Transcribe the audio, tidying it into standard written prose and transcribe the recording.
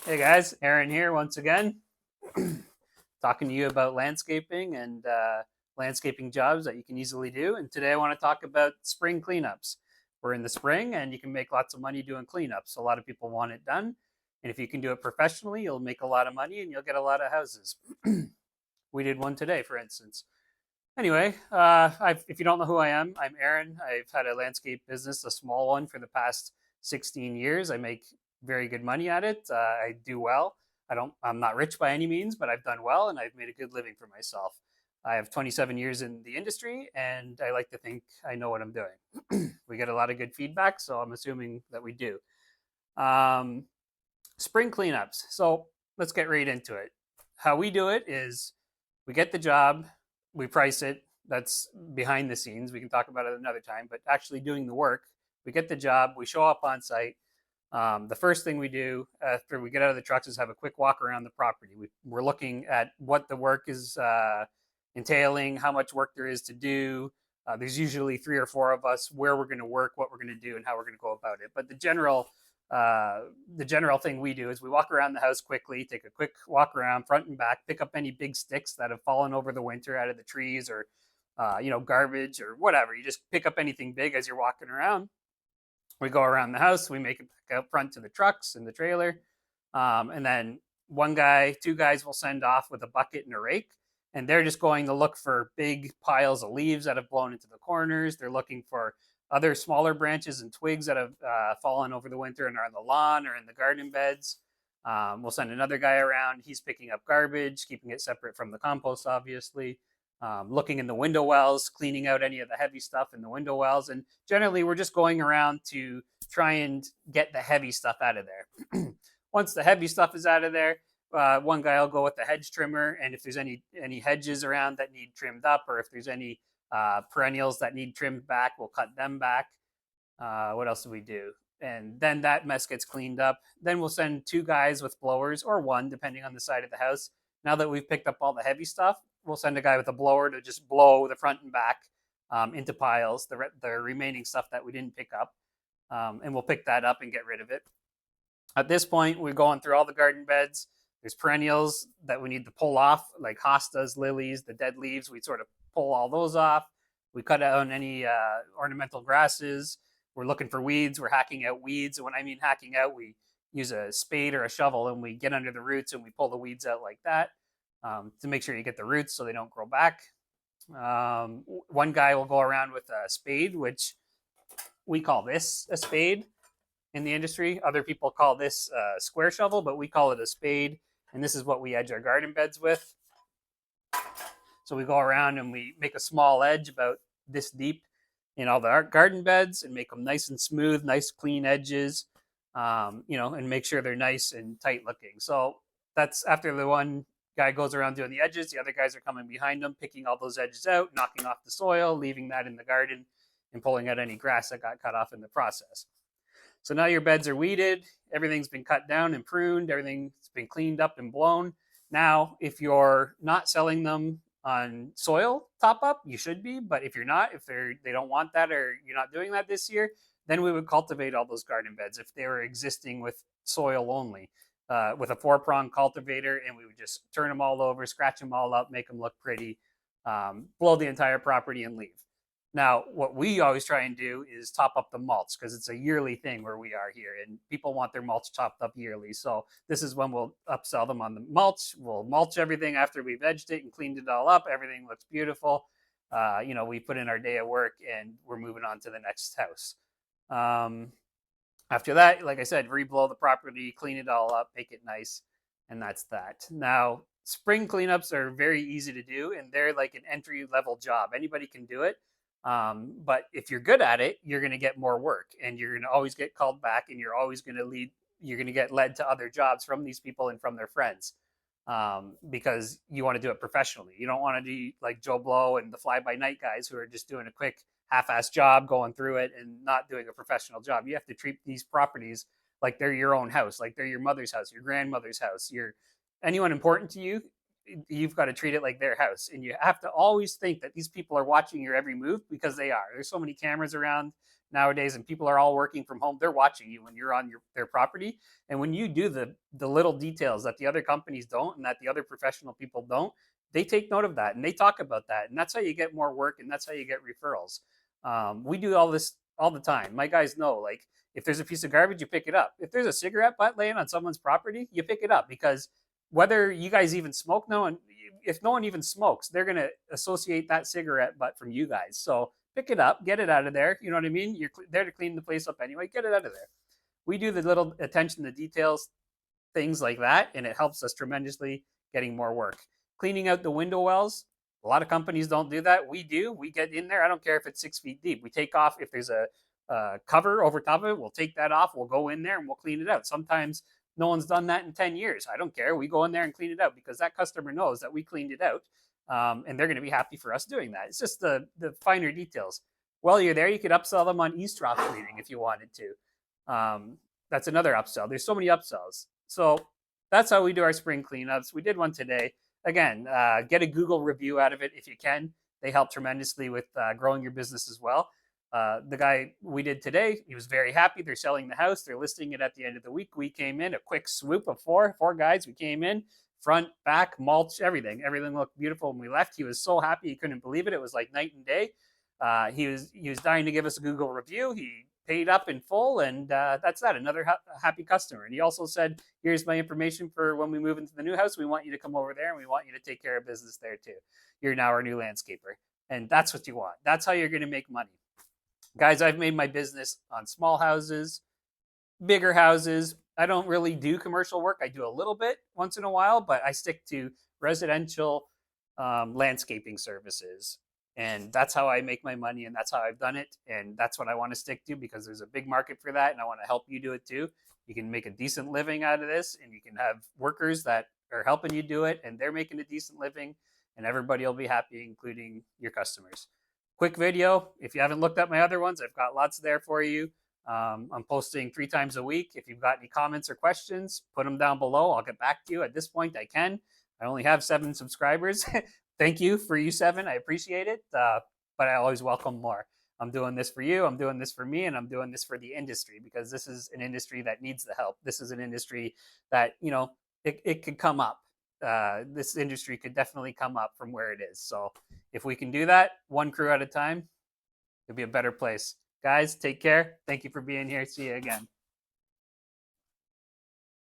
Hey guys, Aaron here once again, talking to you about landscaping and landscaping jobs that you can easily do. And today I want to talk about spring cleanups. We're in the spring and you can make lots of money doing cleanups. A lot of people want it done. And if you can do it professionally, you'll make a lot of money and you'll get a lot of houses. We did one today, for instance. Anyway, if you don't know who I am, I'm Aaron. I've had a landscape business, a small one, for the past 16 years. I make very good money at it. I do well. I'm not rich by any means, but I've done well and I've made a good living for myself. I have 27 years in the industry and I like to think I know what I'm doing. We get a lot of good feedback, so I'm assuming that we do. Um, Spring cleanups. So let's get right into it. How we do it is we get the job, we price it. That's behind the scenes. We can talk about it another time, but actually doing the work, we get the job, we show up on site. The first thing we do after we get out of the trucks is have a quick walk around the property. We're looking at what the work is entailing, how much work there is to do. There's usually three or four of us, where we're going to work, what we're going to do, and how we're going to go about it. But uh, the general thing we do is we walk around the house quickly, take a quick walk around front and back, pick up any big sticks that have fallen over the winter out of the trees, or garbage or whatever. You just pick up anything big as you're walking around. We go around the house, we make it back out front to the trucks and the trailer, and then two guys will send off with a bucket and a rake, and they're just going to look for big piles of leaves that have blown into the corners. They're looking for other smaller branches and twigs that have fallen over the winter and are on the lawn or in the garden beds. We'll send another guy around. He's picking up garbage, keeping it separate from the compost, obviously. Looking in the window wells, cleaning out any of the heavy stuff in the window wells. And generally, we're just going around to try and get the heavy stuff out of there. Once the heavy stuff is out of there, one guy will go with the hedge trimmer, and if there's any hedges around that need trimmed up, or if there's any perennials that need trimmed back, we'll cut them back. What else do we do? And then that mess gets cleaned up. Then we'll send two guys with blowers, or one, depending on the side of the house. Now that we've picked up all the heavy stuff, we'll send a guy with a blower to just blow the front and back into piles, the remaining stuff that we didn't pick up. And we'll pick that up and get rid of it. At this point, we're going through all the garden beds. There's perennials that we need to pull off, like hostas, lilies, the dead leaves. We sort of pull all those off. We cut out any ornamental grasses. We're looking for weeds. We're hacking out weeds. And when I mean hacking out, we use a spade or a shovel and we get under the roots and we pull the weeds out like that, to make sure you get the roots so they don't grow back. One guy will go around with a spade, which we call this a spade in the industry. Other people call this a square shovel, but we call it a spade. And this is what we edge our garden beds with. So we go around and we make a small edge about this deep in all the garden beds and make them nice and smooth, nice clean edges, and make sure they're nice and tight looking. So that's after the one guy goes around doing the edges, the other guys are coming behind him, picking all those edges out, knocking off the soil, leaving that in the garden, and pulling out any grass that got cut off in the process. So now your beds are weeded, everything's been cut down and pruned, everything's been cleaned up and blown. Now, if you're not selling them on soil top up, you should be, but if you're not, if they don't want that, or you're not doing that this year, then we would cultivate all those garden beds if they were existing with soil only, with a 4-prong cultivator, and we would just turn them all over, scratch them all up, make them look pretty, blow the entire property and leave. Now, what we always try and do is top up the mulch, because it's a yearly thing where we are here, and people want their mulch topped up yearly. So this is when we'll upsell them on the mulch. We'll mulch everything after we've edged it and cleaned it all up. Everything looks beautiful. We put in our day of work and we're moving on to the next house. After that, like I said, reblow the property, clean it all up, make it nice, and that's that. Now, spring cleanups are very easy to do, and they're like an entry level job. Anybody can do it. But if you're good at it, you're going to get more work, and you're going to always get called back, and you're always going to lead. You're going to get led to other jobs from these people and from their friends, because you want to do it professionally. You don't want to be like Joe Blow and the fly by night guys who are just doing a quick half-ass job, going through it, and not doing a professional job. You have to treat these properties like they're your own house, like they're your mother's house, your grandmother's house, anyone important to you. You've got to treat it like their house, and you have to always think that these people are watching your every move, because they are. There's so many cameras around nowadays, and people are all working from home. They're watching you when you're on their property, and when you do the little details that the other companies don't and that the other professional people don't, they take note of that and they talk about that, and that's how you get more work and that's how you get referrals. We do all this all the time. My guys know, like, if there's a piece of garbage, you pick it up. If there's a cigarette butt laying on someone's property, you pick it up, because whether you guys even smoke, no one, if no one even smokes, they're going to associate that cigarette butt from you guys. So pick it up, get it out of there. You know what I mean? You're there to clean the place up anyway. Get it out of there. We do the little attention to details, things like that, and it helps us tremendously getting more work. Cleaning out the window wells, a lot of companies don't do that. We do. We get in there. I don't care if it's 6 feet deep. We take off, if there's a cover over top of it, we'll take that off. We'll go in there and we'll clean it out. Sometimes no one's done that in 10 years. I don't care. We go in there and clean it out because that customer knows that we cleaned it out, and they're going to be happy for us doing that. It's just the finer details. While you're there, you could upsell them on eavesdrop cleaning if you wanted to. That's another upsell. There's so many upsells. So that's how we do our spring cleanups. We did one today. Again, get a Google review out of it if you can. They help tremendously with growing your business as well. The guy we did today, he was very happy. They're selling the house. They're listing it at the end of the week. We came in, a quick swoop of four guys. We came in, front, back, mulch, everything. Everything looked beautiful when we left. He was so happy. He couldn't believe it. It was like night and day. He was dying to give us a Google review. He paid up in full, and that's that. Another happy customer. And he also said, here's my information for when we move into the new house. We want you to come over there, and we want you to take care of business there too. You're now our new landscaper. And that's what you want. That's how you're going to make money. Guys, I've made my business on small houses, bigger houses. I don't really do commercial work. I do a little bit once in a while, but I stick to residential landscaping services. And that's how I make my money, and that's how I've done it. And that's what I want to stick to, because there's a big market for that, and I want to help you do it too. You can make a decent living out of this, and you can have workers that are helping you do it, and they're making a decent living, and everybody will be happy, including your customers. Quick video. If you haven't looked at my other ones, I've got lots there for you. I'm posting 3 times a week. If you've got any comments or questions, put them down below. I'll get back to you. At this point, I can. I only have 7 subscribers. Thank you for you 7. I appreciate it. But I always welcome more. I'm doing this for you. I'm doing this for me, and I'm doing this for the industry, because this is an industry that needs the help. This is an industry that, it could come up. This industry could definitely come up from where it is. So if we can do that, one crew at a time, it'll be a better place. Guys, take care. Thank you for being here. See you again.